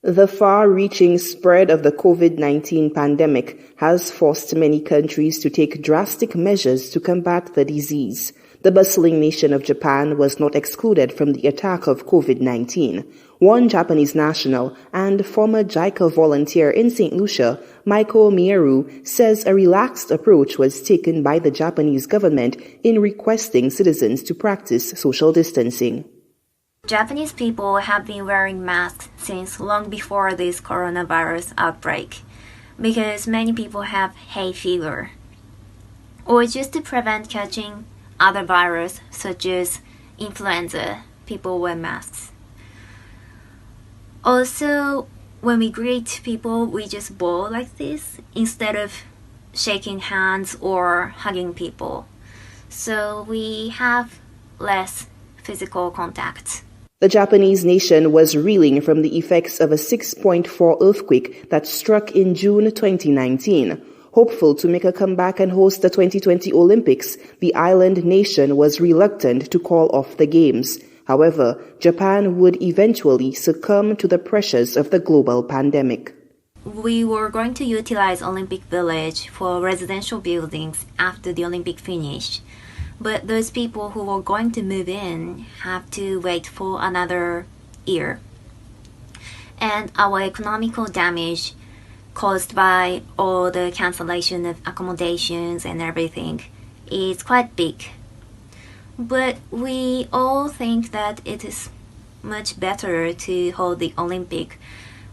The far-reaching spread of the COVID-19 pandemic has forced many countries to take drastic measures to combat the disease. The bustling nation of Japan was not excluded from the attack of COVID-19. One Japanese national and former Jiica volunteer in Saint Lucia, Michael Mieru, says a relaxed approach was taken by the Japanese government in requesting citizens to practice social distancing. Japanese people have been wearing masks since long before this coronavirus outbreak because many people have hay fever, or just to prevent catching other viruses such as influenza. People wear masks. Also, when we greet people, we just bow like this instead of shaking hands or hugging people. So we have less physical contact. The Japanese nation was reeling from the effects of a 6.4 earthquake that struck in June 2019. Hopeful to make a comeback and host the 2020 Olympics, the island nation was reluctant to call off the Games. However, Japan would eventually succumb to the pressures of the global pandemic. We were going to utilize Olympic Village for residential buildings after the Olympic finish. But those people who were going to move in have to wait for another year. And our economical damage caused by all the cancellation of accommodations and everything is quite big. But we all think that it is much better to hold the Olympic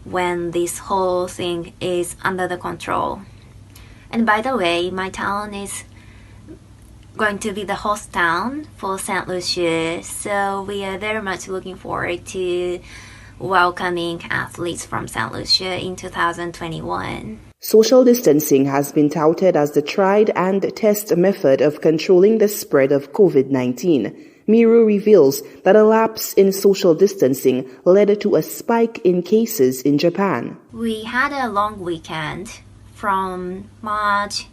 when this whole thing is under the control. And by the way, my town is going to be the host town for Saint Lucia, so we are very much looking forward to welcoming athletes from Saint Lucia in 2021. Social distancing has been touted as the tried and tested method of controlling the spread of COVID-19. Miru reveals that a lapse in social distancing led to a spike in cases in Japan. We had a long weekend from March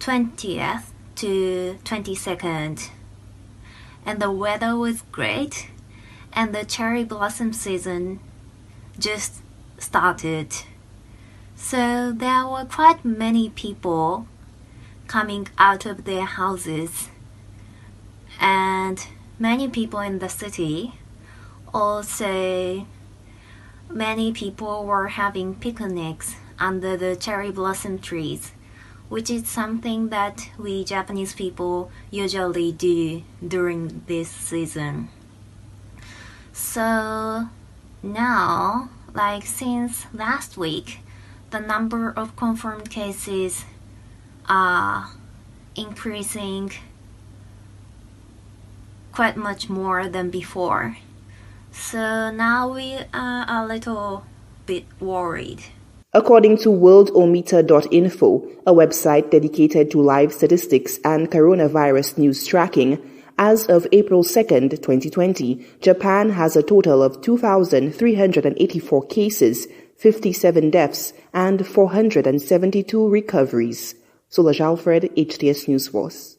20th to 22nd, and the weather was great, and the cherry blossom season just started. So there were quite many people coming out of their houses, and many people in the city. Also, many people were having picnics under the cherry blossom trees, which is something that we Japanese people usually do during this season. So now, like since last week, the number of confirmed cases are increasing quite much more than before. So now we are a little bit worried. According to worldometer.info, a website dedicated to live statistics and coronavirus news tracking, as of April 2nd, 2020, Japan has a total of 2,384 cases, 57 deaths, and 472 recoveries. Solange Alfred, HTS News Force.